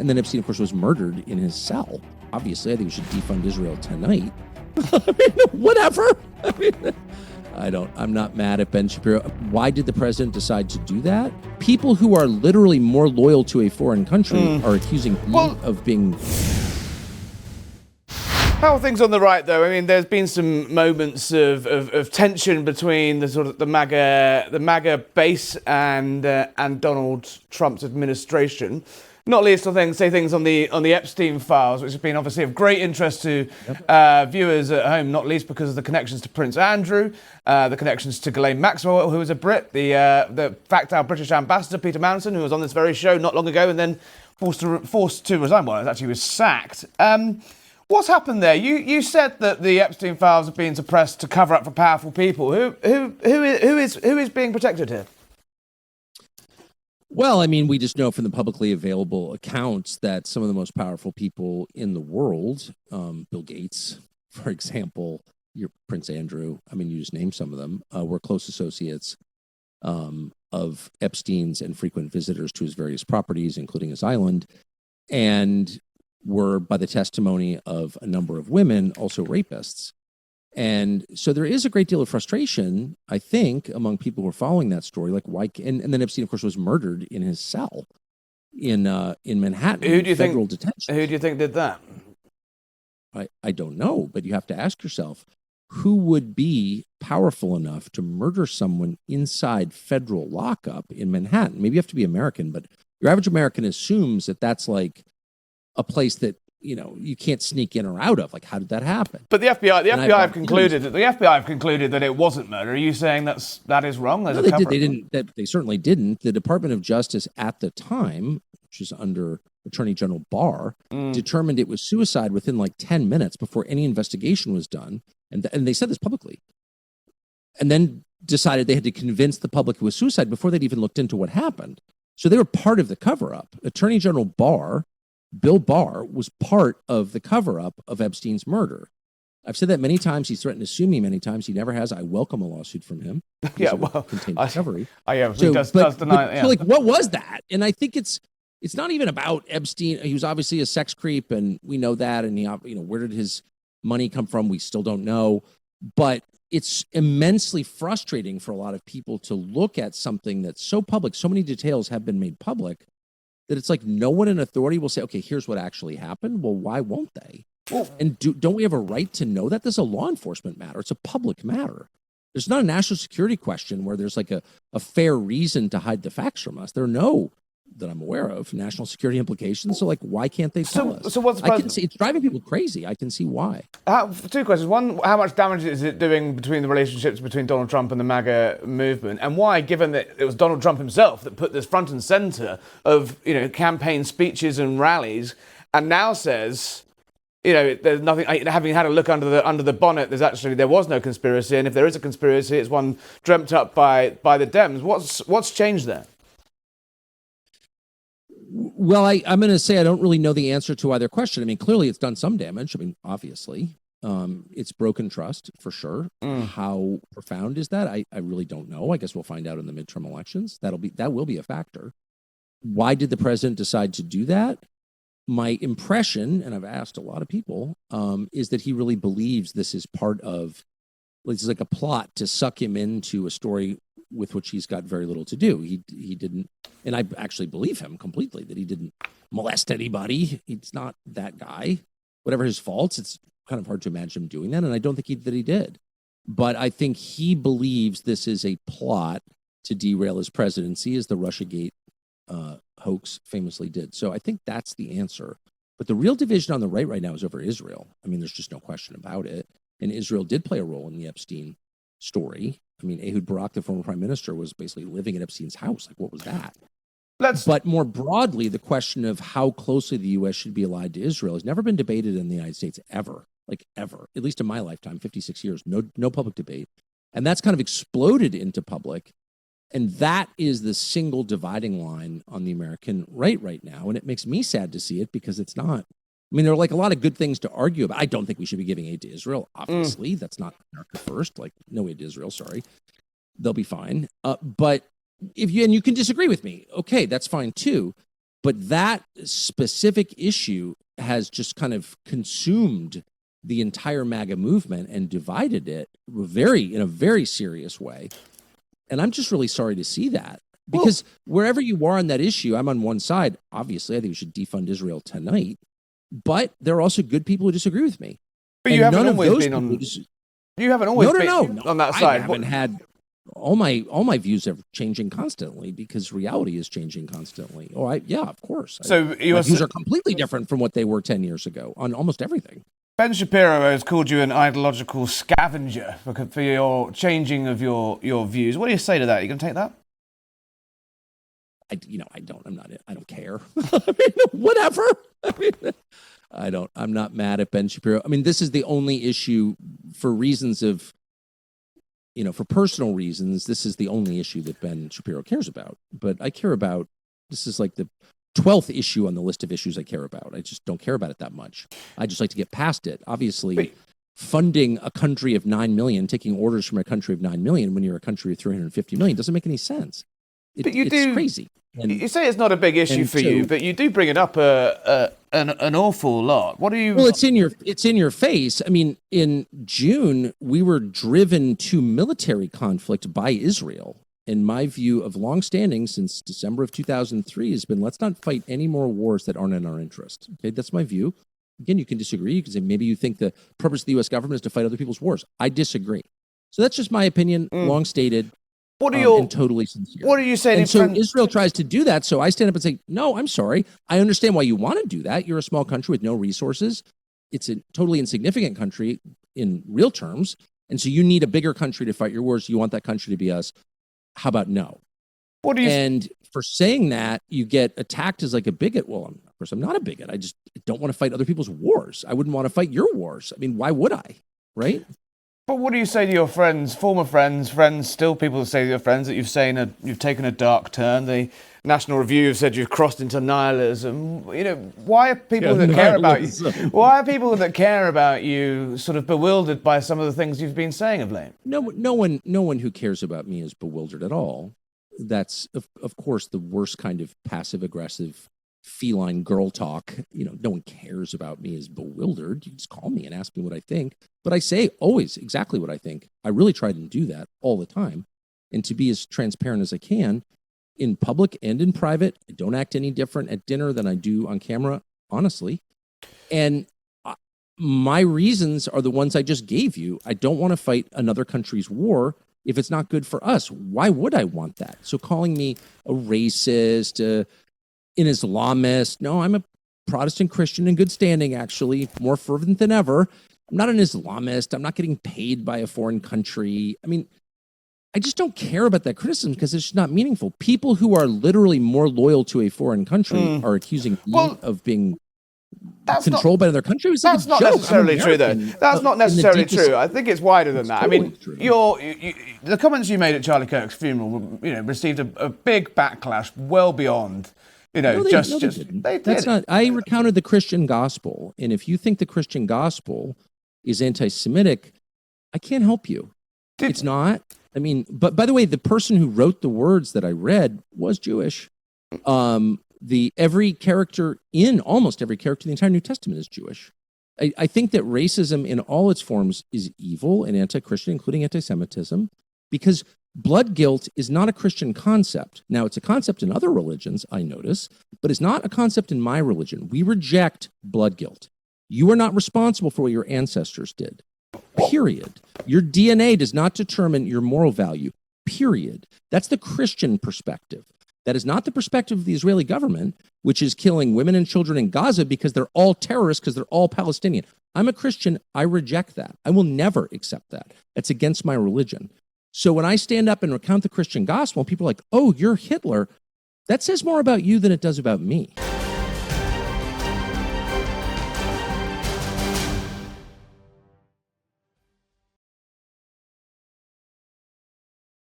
and then Epstein, of course, was murdered in his cell. Obviously, I think we should defund Israel tonight. I mean, whatever. I mean, I'm not mad at Ben Shapiro. Why did the president decide to do that? People who are literally more loyal to a foreign country are accusing me of being... How are things on the right, though? I mean, there's been some moments of tension between the sort of the MAGA base and Donald Trump's administration. Not least on things on the Epstein files, which have been obviously of great interest to viewers at home. Not least because of the connections to Prince Andrew, the connections to Ghislaine Maxwell, who was a Brit, the our British ambassador Peter Manson, who was on this very show not long ago, and then forced to resign. Well, actually, was sacked. What's happened there? You said that the Epstein files have been suppressed to cover up for powerful people. Who is being protected here? Well, I mean, we just know from the publicly available accounts that some of the most powerful people in the world, Bill Gates, for example, your Prince Andrew, I mean, you just named some of them, were close associates of Epstein's and frequent visitors to his various properties, including his island, and were, by the testimony of a number of women, also rapists. And so there is a great deal of frustration, I think, among people who are following that story. Like, why? And then Epstein, of course, was murdered in his cell in Manhattan. Who do you federal think? Detention. Who do you think did that? I don't know, but you have to ask yourself, who would be powerful enough to murder someone inside federal lockup in Manhattan? Maybe you have to be American, but your average American assumes that that's like a place that, you know, you can't sneak in or out of. Like, how did that happen? But the FBI have concluded that it wasn't murder. Are you saying that is wrong? No, they certainly didn't. The Department of Justice at the time, which is under Attorney General Barr, determined it was suicide within like 10 minutes before any investigation was done. And they said this publicly. And then decided they had to convince the public it was suicide before they'd even looked into what happened. So they were part of the cover-up. Attorney General Barr, Bill Barr, was part of the cover-up of Epstein's murder. I've said that many times. He's threatened to sue me many times. He never has. I welcome a lawsuit from him. Yeah, well, discovery. He does deny it. So, like, what was that? And I think it's not even about Epstein. He was obviously a sex creep, and we know that. And where did his money come from? We still don't know. But it's immensely frustrating for a lot of people to look at something that's so public. So many details have been made public that it's like no one in authority will say, okay, here's what actually happened. Well, why won't they? Well, and don't we have a right to know that? This is a law enforcement matter. It's a public matter. There's not a national security question where there's like a fair reason to hide the facts from us. There are no, that I'm aware of, national security implications. So, like, why can't they tell us? So what's I can see it's driving people crazy. I can see why. Two questions. One, how much damage is it doing between the relationships between Donald Trump and the MAGA movement? And why, given that it was Donald Trump himself that put this front and center of, campaign speeches and rallies, and now says, there's nothing, having had a look under the bonnet, there was no conspiracy. And if there is a conspiracy, it's one dreamt up by the Dems. What's changed there? Well, I'm going to say I don't really know the answer to either question. I mean, clearly it's done some damage. I mean, obviously, it's broken trust for sure. How profound is that? I really don't know. I guess we'll find out in the midterm elections. That will be a factor. Why did the president decide to do that? My impression, and I've asked a lot of people, is that he really believes this is like a plot to suck him into a story with which he's got very little to do. He didn't, and I actually believe him completely, that he didn't molest anybody. He's not that guy. Whatever his faults, it's kind of hard to imagine him doing that, and I don't think that he did. But I think he believes this is a plot to derail his presidency, as the Russiagate hoax famously did. So I think that's the answer. But the real division on the right now is over Israel. I mean, there's just no question about it. And Israel did play a role in the Epstein story. I mean, Ehud Barak, the former prime minister, was basically living at Epstein's house. Like, what was that? But more broadly, the question of how closely the U.S. should be allied to Israel has never been debated in the United States ever, at least in my lifetime, 56 years, no public debate. And that's kind of exploded into public. And that is the single dividing line on the American right now. And it makes me sad to see it because it's not. I mean, there are like a lot of good things to argue about. I don't think we should be giving aid to Israel. Obviously, that's not America first. Like, no aid to Israel. Sorry, they'll be fine. But you can disagree with me. Okay, that's fine too. But that specific issue has just kind of consumed the entire MAGA movement and divided it in a very serious way. And I'm just really sorry to see that, because wherever you are on that issue, I'm on one side. Obviously, I think we should defund Israel tonight. But there are also good people who disagree with me. But you haven't always been on. You haven't always been on that side. I haven't had all my views are changing constantly because reality is changing constantly. Of course. So my views are completely different from what they were 10 years ago on almost everything. Ben Shapiro has called you an ideological scavenger for your changing of your views. What do you say to that? Are you going to take that? I don't care. I mean, whatever. I'm not mad at Ben Shapiro. I mean, this is the only issue for reasons of, for personal reasons. This is the only issue that Ben Shapiro cares about. But I care about, this is like the 12th issue on the list of issues I care about. I just don't care about it that much. I just like to get past it. Obviously, funding a country of 9 million, taking orders from a country of 9 million when you're a country of 350 million doesn't make any sense. It's crazy. You say it's not a big issue for you, but you do bring it up an awful lot. What do you? Well, it's in your face. I mean, in June, we were driven to military conflict by Israel. And my view of longstanding since December of 2003 has been, let's not fight any more wars that aren't in our interest. Okay, that's my view. Again, you can disagree. You can say maybe you think the purpose of the U.S. government is to fight other people's wars. I disagree. So that's just my opinion, long stated. And totally sincere. What are you saying? And so Israel tries to do that. So I stand up and say, no, I'm sorry. I understand why you want to do that. You're a small country with no resources. It's a totally insignificant country in real terms. And so you need a bigger country to fight your wars. You want that country to be us. How about no? And for saying that, you get attacked as like a bigot. Well, of course, I'm not a bigot. I just don't want to fight other people's wars. I wouldn't want to fight your wars. I mean, why would I? Right? But what do you say to your friends, former friends, still people that say to your friends that you've taken a dark turn? The National Review have said you've crossed into nihilism. Why are people that care about you? Why are people that care about you sort of bewildered by some of the things you've been saying of late? No one who cares about me is bewildered at all. That's of course the worst kind of passive aggressive feline girl talk. No one cares about me is bewildered. You just call me and ask me what I think. But I say always exactly what I think. I really try to do that all the time and to be as transparent as I can in public and in private. I don't act any different at dinner than I do on camera, honestly. And my reasons are the ones I just gave you. I don't want to fight another country's war if it's not good for us. Why would I want that? So calling me a racist, an Islamist. No, I'm a Protestant Christian in good standing, actually, more fervent than ever. I'm not an Islamist. I'm not getting paid by a foreign country. I mean, I just don't care about that criticism because it's just not meaningful. People who are literally more loyal to a foreign country are accusing me of being controlled by another country. That's not necessarily true, though. That's not necessarily true. I think it's wider than that. Totally the comments you made at Charlie Kirk's funeral, received a big backlash well beyond. They did. That's not. I recounted the Christian gospel, and if you think the Christian gospel is anti-Semitic, I can't help you. It's not. I mean, but by the way, the person who wrote the words that I read was Jewish. Almost every character in the entire New Testament is Jewish. I think that racism in all its forms is evil and anti-Christian, including anti-Semitism, because blood guilt is not a Christian concept. Now, it's a concept in other religions, I notice, but it's not a concept in my religion. We reject blood guilt. You are not responsible for what your ancestors did, period. Your DNA does not determine your moral value, period. That's the Christian perspective. That is not the perspective of the Israeli government, which is killing women and children in Gaza because they're all terrorists, because they're all Palestinian. I'm a Christian. I reject that. I will never accept that. That's against my religion. So when I stand up and recount the Christian gospel, people are like, oh, you're Hitler. That says more about you than it does about me.